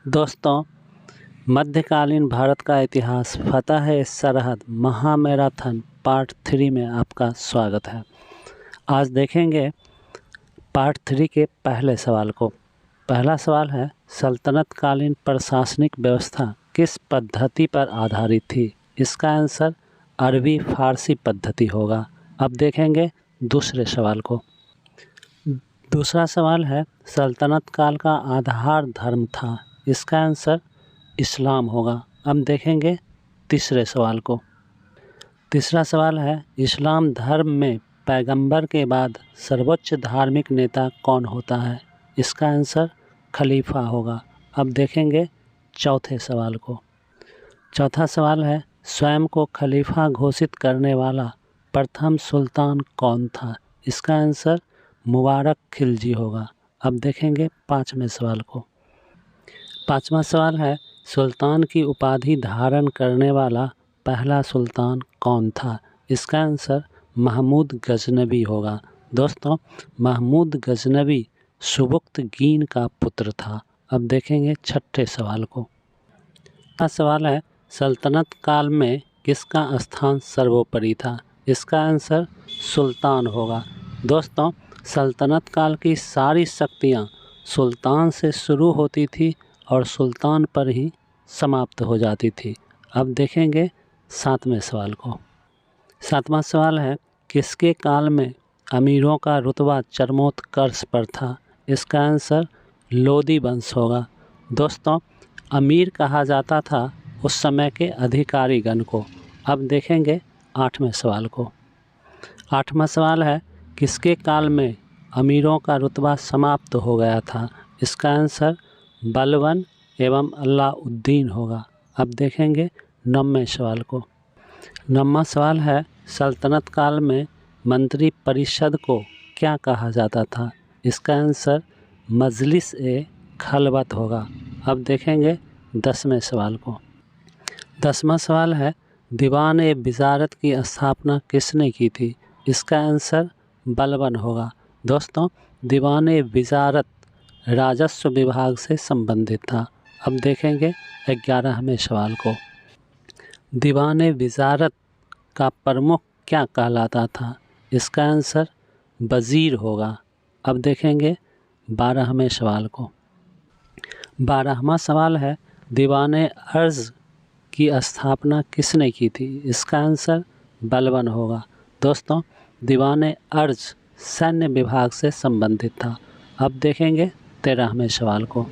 दोस्तों, मध्यकालीन भारत का इतिहास, फतह-ए-सरहद महामैराथन पार्ट 3 में आपका स्वागत है। आज देखेंगे पार्ट 3 के पहले सवाल को। पहला सवाल है, सल्तनत कालीन प्रशासनिक व्यवस्था किस पद्धति पर आधारित थी? इसका आंसर अरबी फारसी पद्धति होगा। अब देखेंगे दूसरे सवाल को। दूसरा सवाल है, सल्तनत काल का आधार धर्म था? इसका आंसर इस्लाम होगा। अब देखेंगे तीसरे सवाल को। तीसरा सवाल है, इस्लाम धर्म में पैगंबर के बाद सर्वोच्च धार्मिक नेता कौन होता है? इसका आंसर खलीफा होगा। अब देखेंगे चौथे सवाल को। चौथा सवाल है, स्वयं को खलीफा घोषित करने वाला प्रथम सुल्तान कौन था? इसका आंसर मुबारक खिलजी होगा। अब देखेंगे पाँचवें सवाल को। पाँचवा सवाल है, सुल्तान की उपाधि धारण करने वाला पहला सुल्तान कौन था? इसका आंसर महमूद गजनबी होगा। दोस्तों, महमूद गजनबी सुबुक्तगीन का पुत्र था। अब देखेंगे छठे सवाल को। अगला सवाल है, सल्तनत काल में किसका स्थान सर्वोपरि था? इसका आंसर सुल्तान होगा। दोस्तों, सल्तनत काल की सारी शक्तियाँ सुल्तान से शुरू होती थी और सुल्तान पर ही समाप्त हो जाती थी। अब देखेंगे सातवें सवाल को। सातवां सवाल है, किसके काल में अमीरों का रुतबा चरमोत्कर्ष पर था? इसका आंसर लोदी वंश होगा। दोस्तों, अमीर कहा जाता था उस समय के अधिकारीगण को। अब देखेंगे आठवें सवाल को। आठवां सवाल है, किसके काल में अमीरों का रुतबा समाप्त हो गया था? इसका आंसर बलबन एवं अलाउद्दीन होगा। अब देखेंगे नौवें सवाल को। नौवां सवाल है, सल्तनत काल में मंत्री परिषद को क्या कहा जाता था? इसका आंसर मजलिस-ए-खलवत होगा। अब देखेंगे 10वें सवाल को। 10वां सवाल है, दीवान-ए-विज़ारत की स्थापना किसने की थी? इसका आंसर बलबन होगा। दोस्तों, दीवान-ए-विज़ारत राजस्व विभाग से संबंधित था। अब देखेंगे 11वें सवाल को। दीवान-ए-विज़ारत का प्रमुख क्या कहलाता था? इसका आंसर वज़ीर होगा। अब देखेंगे 12वें सवाल को। 12वां सवाल है, दीवान-ए-अर्ज़ की स्थापना किसने की थी? इसका आंसर बलबन होगा। दोस्तों, दीवान-ए-अर्ज़ सैन्य विभाग से संबंधित था। अब देखेंगे 13वें सवाल को।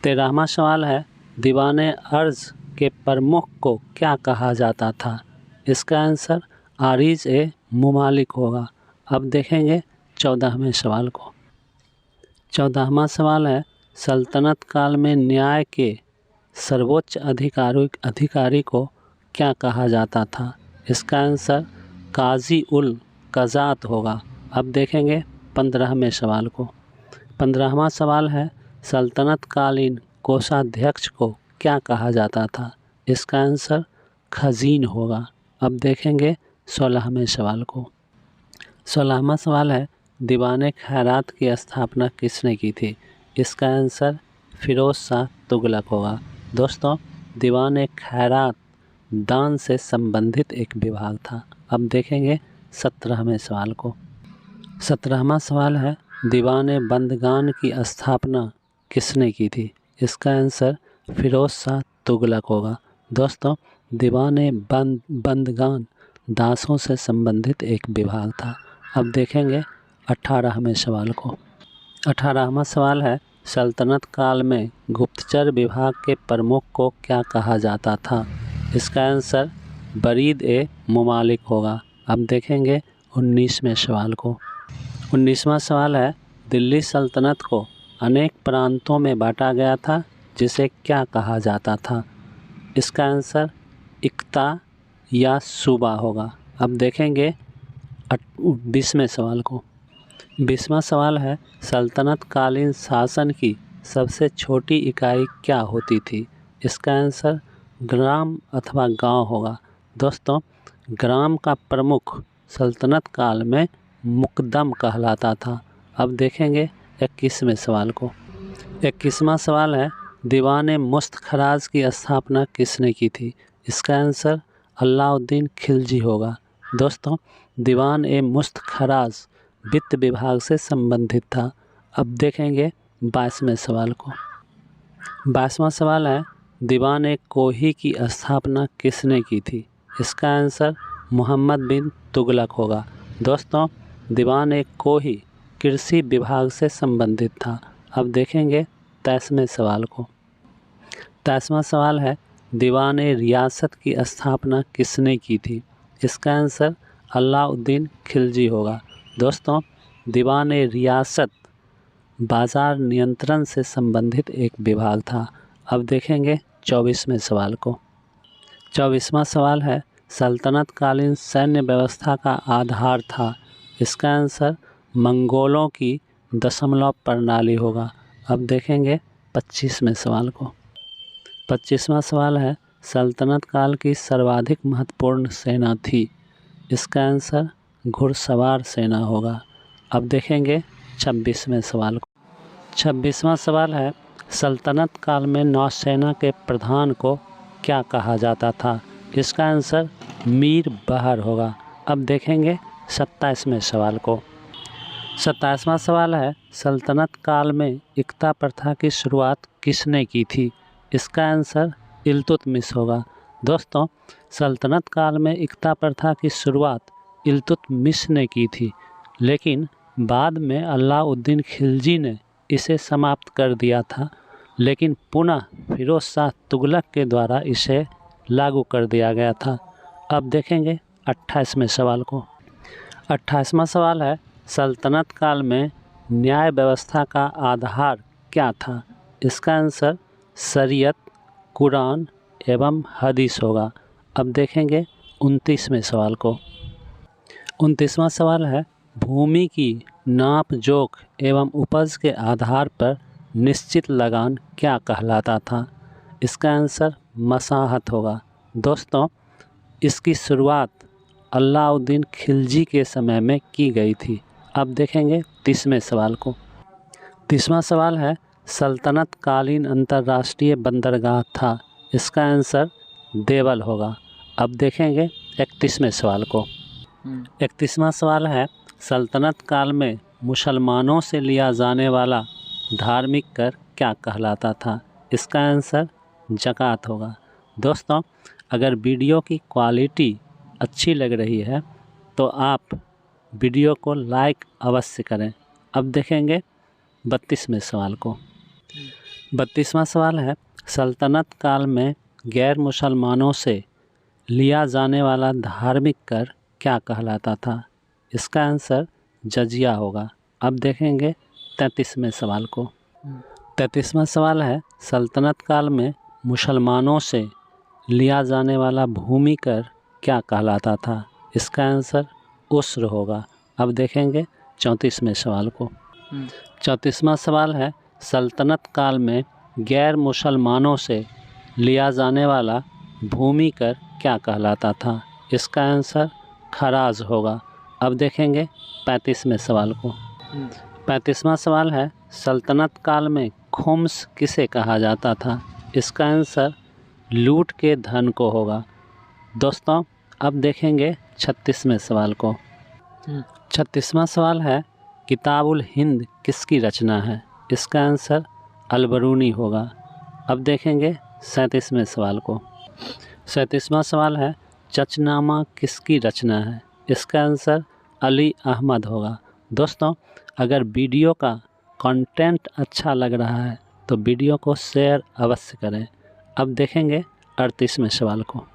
13वां सवाल है, दीवान-ए-अर्ज़ के प्रमुख को क्या कहा जाता था? इसका आंसर आरिज़-ए-मुमालिक होगा। अब देखेंगे 14वें सवाल को। 14वां सवाल है, सल्तनत काल में न्याय के सर्वोच्च अधिकारी को क्या कहा जाता था? इसका आंसर काज़ी-उल-क़ज़ात होगा। अब देखेंगे 15वें सवाल को। 15वां सवाल है, सल्तनत कालीन कोषाध्यक्ष को क्या कहा जाता था? इसका आंसर खजीन होगा। अब देखेंगे 16वें सवाल को। 16वां सवाल है, दीवान-ए-खैरात की स्थापना किसने की थी? इसका आंसर फिरोज शाह तुगलक होगा। दोस्तों, दीवान-ए-खैरात दान से संबंधित एक विभाग था। अब देखेंगे 17वें सवाल को। 17वां सवाल है, दीवान-ए-बंदगान की स्थापना किसने की थी? इसका आंसर फिरोज शाह तुगलक होगा। दोस्तों, दीवान-ए-बंदगान दासों से संबंधित एक विभाग था। अब देखेंगे 18वें सवाल को। 18वां सवाल है, सल्तनत काल में गुप्तचर विभाग के प्रमुख को क्या कहा जाता था? इसका आंसर बरीद-ए-मुमालिक होगा। अब देखेंगे 19वें सवाल को। 19वां सवाल है, दिल्ली सल्तनत को अनेक प्रांतों में बांटा गया था, जिसे क्या कहा जाता था? इसका आंसर इक्ता या सूबा होगा। अब देखेंगे 20वें सवाल को। 20वां सवाल है, सल्तनत कालीन शासन की सबसे छोटी इकाई क्या होती थी? इसका आंसर ग्राम अथवा गांव होगा। दोस्तों, ग्राम का प्रमुख सल्तनत काल में मुकदम कहलाता था। अब देखेंगे 21वें सवाल को। 21वां सवाल है, दीवान मुस्त खराज की स्थापना किसने की थी? इसका आंसर अलाउद्दीन खिलजी होगा। दोस्तों, दीवान मुस्त खराज वित्त विभाग से संबंधित था। अब देखेंगे 22वें सवाल को। 22वां सवाल है, दीवान कोही की स्थापना किसने की थी? इसका आंसर मोहम्मद बिन तुगलक होगा। दोस्तों, दीवान कोही कृषि विभाग से संबंधित था। अब देखेंगे 23वें सवाल को। 23वां सवाल है, दीवान रियासत की स्थापना किसने की थी? इसका आंसर अलाउद्दीन खिलजी होगा। दोस्तों, दीवान रियासत बाजार नियंत्रण से संबंधित एक विभाग था। अब देखेंगे 24वें सवाल को। 24वां सवाल है, सल्तनत कालीन सैन्य व्यवस्था का आधार था। इसका आंसर मंगोलों की दशमलव प्रणाली होगा। अब देखेंगे 25वें सवाल को। 25वां सवाल है, सल्तनत काल की सर्वाधिक महत्वपूर्ण सेना थी। इसका आंसर घुड़सवार सेना होगा। अब देखेंगे 26वें सवाल को। 26वां सवाल है, सल्तनत काल में नौसेना के प्रधान को क्या कहा जाता था? इसका आंसर मीर बहर होगा। अब देखेंगे 27वें सवाल को। 27वां सवाल है, सल्तनत काल में इक्ता प्रथा की शुरुआत किसने की थी? इसका आंसर इल्तुतमिश होगा। दोस्तों, सल्तनत काल में इक्ता प्रथा की शुरुआत इल्तुतमिश ने की थी, लेकिन बाद में अलाउद्दीन खिलजी ने इसे समाप्त कर दिया था, लेकिन पुनः फिरोज शाह तुगलक के द्वारा इसे लागू कर दिया गया था। अब देखेंगे 28वें सवाल को। 28वां सवाल है, सल्तनत काल में न्याय व्यवस्था का आधार क्या था? इसका आंसर शरीयत, कुरान एवं हदीस होगा। अब देखेंगे 29वें सवाल को। 29वां सवाल है, भूमि की नाप जोख एवं उपज के आधार पर निश्चित लगान क्या कहलाता था? इसका आंसर मसाहत होगा। दोस्तों, इसकी शुरुआत अलाउद्दीन खिलजी के समय में की गई थी। अब देखेंगे 30वें सवाल को। 30वां सवाल है, सल्तनत कालीन अंतर्राष्ट्रीय बंदरगाह था। इसका आंसर देवल होगा। अब देखेंगे 31वें सवाल को। 31वां सवाल है, सल्तनत काल में मुसलमानों से लिया जाने वाला धार्मिक कर क्या कहलाता था? इसका आंसर ज़कात होगा। दोस्तों, अगर वीडियो की क्वालिटी अच्छी लग रही है तो आप वीडियो को लाइक अवश्य करें। अब देखेंगे 32वें सवाल को। 32वां सवाल है, सल्तनत काल में गैर मुसलमानों से लिया जाने वाला धार्मिक कर क्या कहलाता था? इसका आंसर जजिया होगा। अब देखेंगे 33वें सवाल को। 33वां सवाल है, सल्तनत काल में मुसलमानों से लिया जाने वाला भूमि कर क्या कहलाता था? इसका आंसर उस्र होगा। अब देखेंगे 34वें सवाल को। 34वां सवाल है, सल्तनत काल में गैर मुसलमानों से लिया जाने वाला भूमि कर क्या कहलाता था? इसका आंसर खराज होगा। अब देखेंगे 35वें सवाल को। 35वां सवाल है, सल्तनत काल में खुम्स किसे कहा जाता था? इसका आंसर लूट के धन को होगा। दोस्तों, अब देखेंगे 36वें सवाल को। 36वां सवाल है, किताबुल हिंद किसकी रचना है? इसका आंसर अलबरूनी होगा। अब देखेंगे 37वें सवाल को। 37वां सवाल है, चचनामा किसकी रचना है? इसका आंसर अली अहमद होगा। दोस्तों, अगर वीडियो का कंटेंट अच्छा लग रहा है तो वीडियो को शेयर अवश्य करें। अब देखेंगे 38वें सवाल को।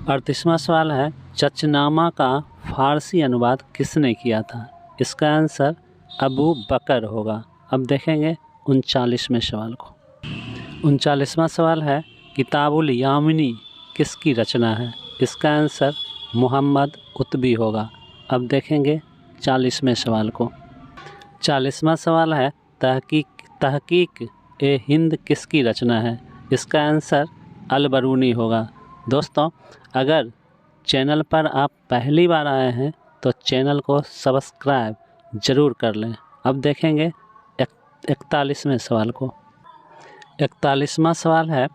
38वां सवाल है, चचनामा का फारसी अनुवाद किसने किया था? इसका आंसर अबू बकर होगा। अब देखेंगे 39वें सवाल को। 39वां सवाल है, किताबुल यामिनी किसकी रचना है? इसका आंसर मोहम्मद कुतुबी होगा। अब देखेंगे 40वें सवाल को। 40वां सवाल है, तहकीक ए हिंद किसकी रचना है? इसका आंसर अलबरूनी होगा। दोस्तों, अगर चैनल पर आप पहली बार आए हैं तो चैनल को सब्सक्राइब ज़रूर कर लें। अब देखेंगे 41वें सवाल को। 41वां सवाल है,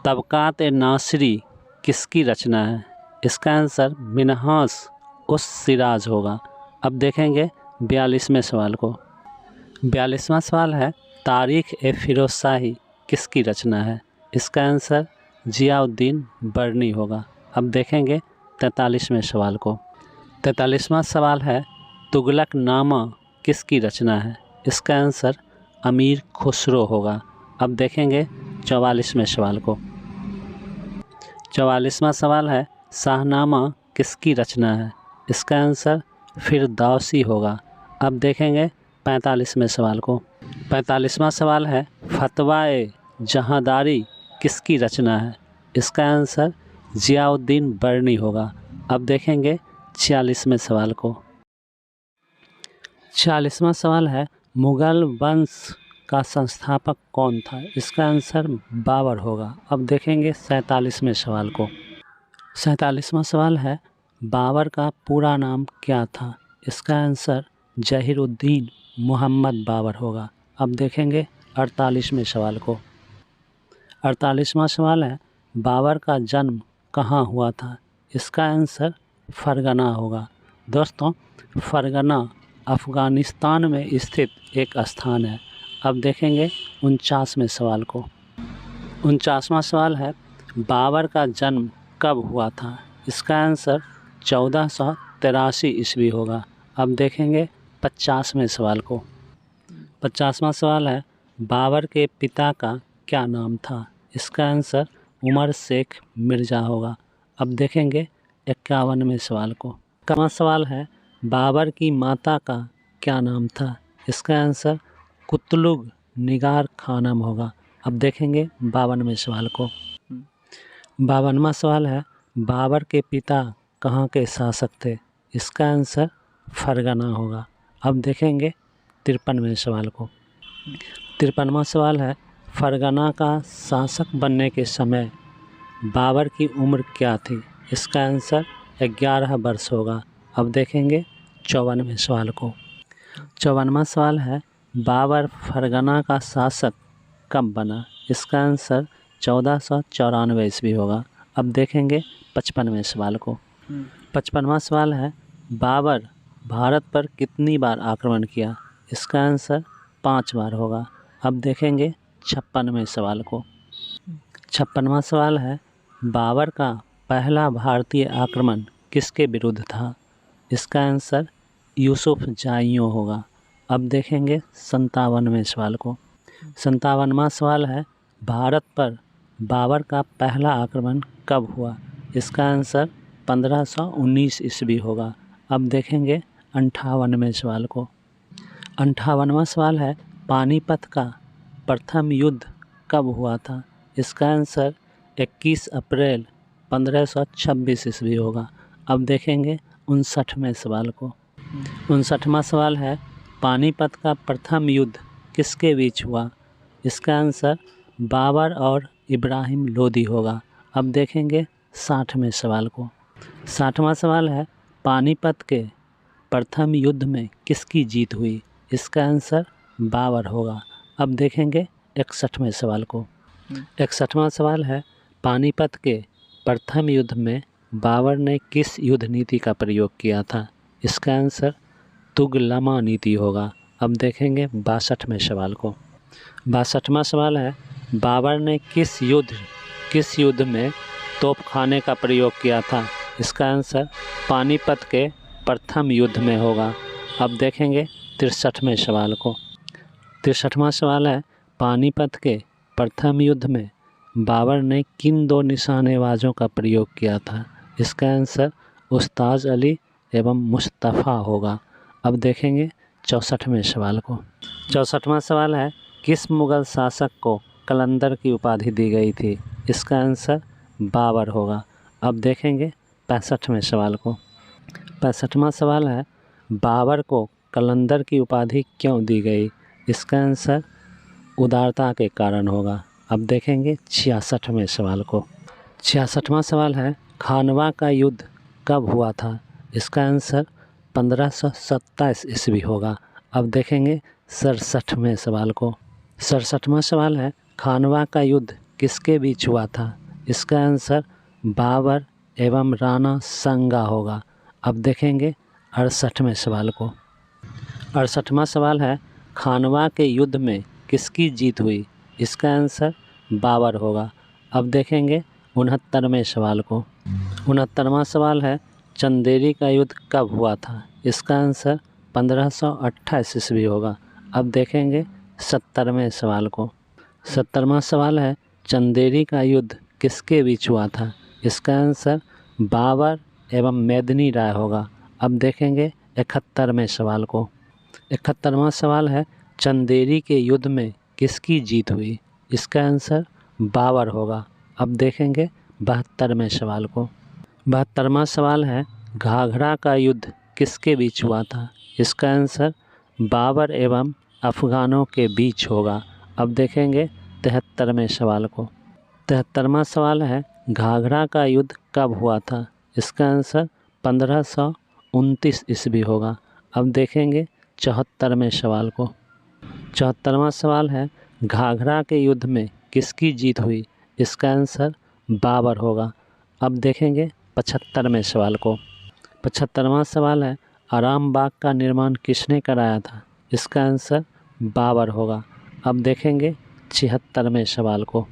तबकात ए नासिरी किसकी रचना है? इसका आंसर मिन्हाज उस सिराज होगा। अब देखेंगे 42वें सवाल को। 42वां सवाल है, तारीख ए फिरोज शाही किसकी रचना है? इसका आंसर जियाउद्दीन बर्नी होगा। अब देखेंगे 43वें सवाल को। 43वां सवाल है, तुगलक नामा किसकी रचना है? इसका आंसर अमीर खुसरो होगा। अब देखेंगे 44वें सवाल को। 44वां सवाल है, शाहनामा किसकी रचना है? इसका आंसर फिरदौसी होगा। अब देखेंगे 45वें सवाल को। 45वां सवाल है, फतवा-ए जहांदारी किसकी रचना है? इसका आंसर जियाउद्दीन बर्नी होगा। अब देखेंगे 46वें सवाल को। 46वां सवाल है, मुग़ल वंश का संस्थापक कौन था? इसका आंसर बाबर होगा। अब देखेंगे 47वें सवाल को। 47वां सवाल है, बाबर का पूरा नाम क्या था? इसका आंसर जहीरुद्दीन मोहम्मद बाबर होगा। अब देखेंगे 48वें सवाल को। 48वां सवाल है, बाबर का जन्म कहाँ हुआ था? इसका आंसर फरगना होगा। दोस्तों, फरगना अफ़गानिस्तान में स्थित एक स्थान है। अब देखेंगे 49वें सवाल को। 49वां सवाल है, बाबर का जन्म कब हुआ था? इसका आंसर 1483 ईस्वी होगा। अब देखेंगे 50वें सवाल को। 50वां सवाल है, बाबर के पिता का क्या नाम था? इसका आंसर उमर शेख मिर्ज़ा होगा। अब देखेंगे 51वें सवाल को। 51वां सवाल है, बाबर की माता का क्या नाम था? इसका आंसर कुतलुग निगार खानम होगा। अब देखेंगे 52वें सवाल को। 52वां सवाल है, बाबर के पिता कहाँ के शासक थे? इसका आंसर फरगना होगा। अब देखेंगे 53वें सवाल को। 53वां सवाल है, फरगना का शासक बनने के समय बाबर की उम्र क्या थी? इसका आंसर 11 वर्ष होगा। अब देखेंगे 54वें सवाल को। 54वां सवाल है, बाबर फरगना का शासक कब बना? इसका आंसर 1494 ईस्वी होगा। अब देखेंगे 55वें सवाल को। 55वां सवाल है, बाबर भारत पर कितनी बार आक्रमण किया? इसका आंसर 5 बार होगा। अब देखेंगे 56वें सवाल को। 56वां सवाल है, बाबर का पहला भारतीय आक्रमण किसके विरुद्ध था? इसका आंसर यूसुफ जाइयों होगा। अब देखेंगे 57वें सवाल को। 57वां सवाल है, भारत पर बाबर का पहला आक्रमण कब हुआ? इसका आंसर 1519 ईस्वी होगा। अब देखेंगे 58वें सवाल को। 58वां सवाल है, पानीपत का प्रथम युद्ध कब हुआ था? इसका आंसर 21 अप्रैल 1526 ईस्वी होगा। अब देखेंगे 59वें सवाल को। 59वां सवाल है, पानीपत का प्रथम युद्ध किसके बीच हुआ? इसका आंसर बाबर और इब्राहिम लोदी होगा। अब देखेंगे 60वें सवाल को। 60वां सवाल है, पानीपत के प्रथम युद्ध में किसकी जीत हुई? इसका आंसर बाबर होगा। अब देखेंगे 61वें सवाल को। 61वां सवाल है, पानीपत के प्रथम युद्ध में बाबर ने किस युद्ध नीति का प्रयोग किया था? इसका आंसर तुगलमा नीति होगा। अब देखेंगे 62वें सवाल को। 62वां सवाल है, बाबर ने किस युद्ध में तोपखाने का प्रयोग किया था? इसका आंसर पानीपत के प्रथम युद्ध में होगा। अब देखेंगे 63वें सवाल को। 63वां सवाल है, पानीपत के प्रथम युद्ध में बाबर ने किन 2 निशानेबाजों का प्रयोग किया था? इसका आंसर उस्ताद अली एवं मुस्तफ़ा होगा। अब देखेंगे 64वें सवाल को। 64वां सवाल है, किस मुग़ल शासक को कलंदर की उपाधि दी गई थी? इसका आंसर बाबर होगा। अब देखेंगे 65वें सवाल को। 65वां सवाल है, बाबर को कलंदर की उपाधि क्यों दी गई? इसका आंसर उदारता के कारण होगा। अब देखेंगे 66वें सवाल को। 66वां सवाल है, खानवा का युद्ध कब हुआ था? इसका आंसर 1527 ईस्वी होगा। अब देखेंगे 67वें सवाल को। 67वां सवाल है, खानवा का युद्ध किसके बीच हुआ था? इसका आंसर बाबर एवं राणा सांगा होगा। अब देखेंगे 68वें सवाल को। 68वां सवाल है, खानवा के युद्ध में किसकी जीत हुई? इसका आंसर बाबर होगा। अब देखेंगे 69वें सवाल को। 69वां सवाल है, चंदेरी का युद्ध कब हुआ था? इसका आंसर 1528 ईस्वी होगा। अब देखेंगे 70वें सवाल को। 70वां सवाल है, चंदेरी का युद्ध किसके बीच हुआ था? इसका आंसर बाबर एवं मेदिनी राय होगा। अब देखेंगे 71वें सवाल को। 71वां सवाल है, चंदेरी के युद्ध में किसकी जीत हुई? इसका आंसर बाबर होगा। अब देखेंगे 72वें सवाल को। 72वां सवाल है, घाघरा का युद्ध किसके बीच हुआ था? इसका आंसर बाबर एवं अफ़गानों के बीच होगा। अब देखेंगे 73वें सवाल को। 73वां सवाल है, घाघरा का युद्ध कब हुआ था? इसका आंसर 1529 ईस्वी होगा। अब देखेंगे 74वें सवाल को। 74वां सवाल है, घाघरा के युद्ध में किसकी जीत हुई? इसका आंसर बाबर होगा। अब देखेंगे 75वें सवाल को। 75वां सवाल है, आराम बाग का निर्माण किसने कराया था? इसका आंसर बाबर होगा। अब देखेंगे 76वें सवाल को।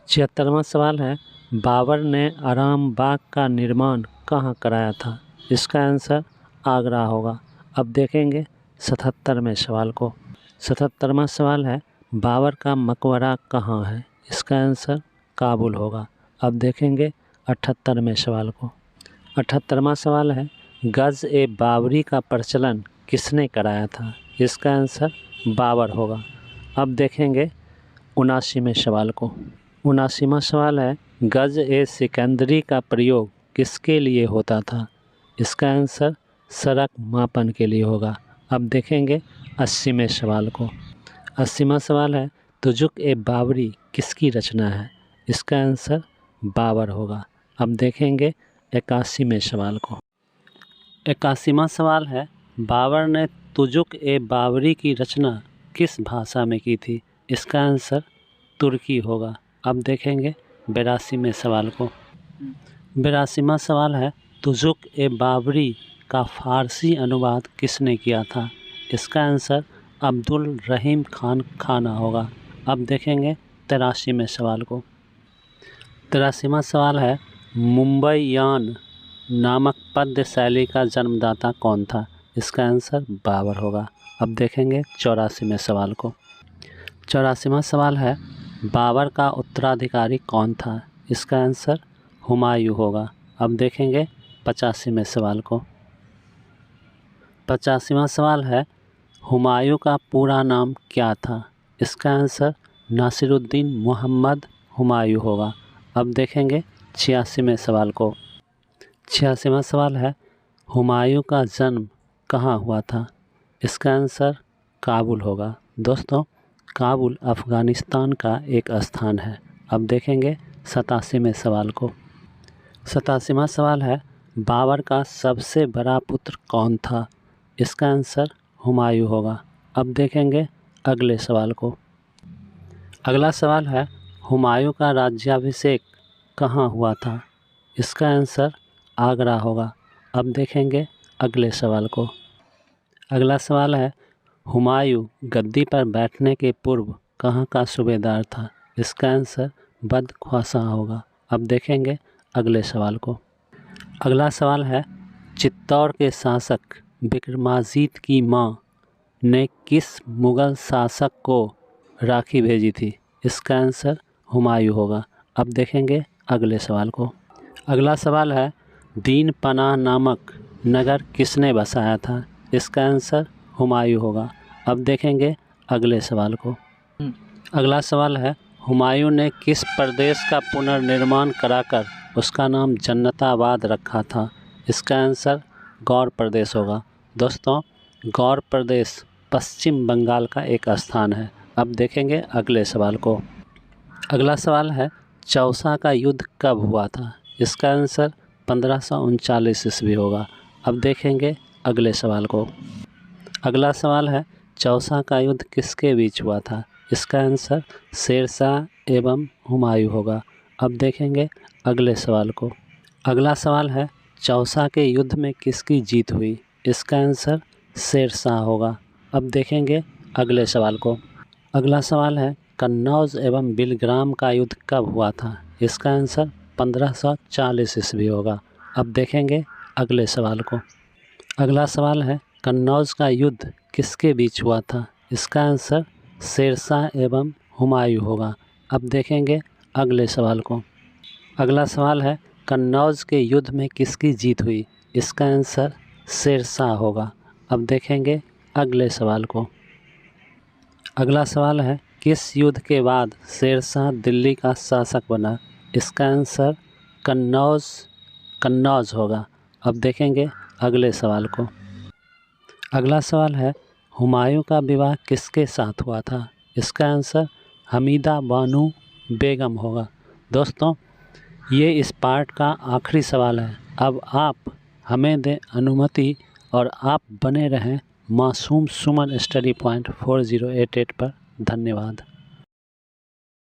76वां सवाल है, बाबर ने आराम बाग का निर्माण कहाँ कराया था? इसका आंसर आगरा होगा। अब देखेंगे 77वें सवाल को। 77वां सवाल है, बाबर का मकबरा कहाँ है? इसका आंसर काबुल होगा। अब देखेंगे 78वें सवाल को। 78वां सवाल है, गज़ ए बाबरी का प्रचलन किसने कराया था? इसका आंसर बाबर होगा। अब देखेंगे 79वें सवाल को। 79वां सवाल है, गज़ ए सिकंदरी का प्रयोग किसके लिए होता था? इसका आंसर सड़क मापन के लिए होगा। अब देखेंगे 80वें सवाल को। 80वां सवाल है, तुजुक ए बाबरी किसकी रचना है? इसका आंसर बाबर होगा। अब देखेंगे 81वें सवाल को। 81वां सवाल है, बाबर ने तुजुक ए बाबरी की रचना किस भाषा में की थी? इसका आंसर तुर्की होगा। अब देखेंगे 82वें सवाल को। 82वां सवाल है, तुजुक ए बाबरी का फ़ारसी अनुवाद किसने किया था? इसका आंसर अब्दुल रहीम खान खाना होगा। अब देखेंगे 83वें सवाल को। 83वां सवाल है, मुंबई यान नामक पद्य शैली का जन्मदाता कौन था? इसका आंसर बाबर होगा। अब देखेंगे 84वें सवाल को। 84वां सवाल है, बाबर का उत्तराधिकारी कौन था? इसका आंसर हुमायूं होगा। अब देखेंगे 85वें सवाल को। 85वां सवाल है, हुमायूं का पूरा नाम क्या था? इसका आंसर नासिरुद्दीन मोहम्मद हुमायूं होगा। अब देखेंगे 86वें सवाल को। 86वां सवाल है, हुमायूं का जन्म कहाँ हुआ था? इसका आंसर काबुल होगा। दोस्तों, काबुल अफ़गानिस्तान का एक स्थान है। अब देखेंगे 87वें सवाल को। 87वां सवाल है, बाबर का सबसे बड़ा पुत्र कौन था? इसका आंसर हुमायूं होगा। अब देखेंगे अगले सवाल को। अगला सवाल है, हुमायूं का राज्याभिषेक कहाँ हुआ था? इसका आंसर आगरा होगा। अब देखेंगे अगले सवाल को। अगला सवाल है, हुमायूं गद्दी पर बैठने के पूर्व कहाँ का सूबेदार था? इसका आंसर बदख्वासा होगा। अब देखेंगे अगले सवाल को। अगला सवाल है, चित्तौड़ के शासक विक्रमाजीत की मां ने किस मुग़ल शासक को राखी भेजी थी? इसका आंसर हुमायूं होगा। अब देखेंगे अगले सवाल को। अगला सवाल है, दीन पनाह नामक नगर किसने बसाया था? इसका आंसर हुमायूं होगा। अब देखेंगे अगले सवाल को। अगला सवाल है, हुमायूं ने किस प्रदेश का पुनर्निर्माण कराकर उसका नाम जन्नताबाद रखा था? इसका आंसर गौर प्रदेश होगा। दोस्तों, गौर प्रदेश पश्चिम बंगाल का एक स्थान है। अब देखेंगे अगले सवाल को। अगला सवाल है, चौसा का युद्ध कब हुआ था? इसका आंसर 1539 ईस्वी होगा। अब देखेंगे अगले सवाल को। अगला सवाल है, चौसा का युद्ध किसके बीच हुआ था? इसका आंसर शेरशाह एवं हुमायूं होगा। अब देखेंगे अगले सवाल को। अगला सवाल है चौसा के युद्ध में किसकी जीत हुई? इसका आंसर शेरशाह होगा। अब देखेंगे अगले सवाल को। अगला सवाल है कन्नौज एवं बिलग्राम का युद्ध कब हुआ था? इसका आंसर 1540 ईस्वी होगा। अब देखेंगे अगले सवाल को। अगला सवाल है कन्नौज का युद्ध किसके बीच हुआ था? इसका आंसर शेरशाह एवं हुमायूं होगा। अब देखेंगे अगले सवाल को। अगला सवाल है कन्नौज के युद्ध में किसकी जीत हुई? इसका आंसर शेरशाह होगा। अब देखेंगे अगले सवाल को। अगला सवाल है किस युद्ध के बाद शेरशाह दिल्ली का शासक बना? इसका आंसर कन्नौज होगा। अब देखेंगे अगले सवाल को। अगला सवाल है हुमायूं का विवाह किसके साथ हुआ था? इसका आंसर हमीदा बानो बेगम होगा। दोस्तों, ये इस पार्ट का आखिरी सवाल है। अब आप हमें दें अनुमति और आप बने रहें मासूम सुमन स्टडी पॉइंट 4088 पर। धन्यवाद।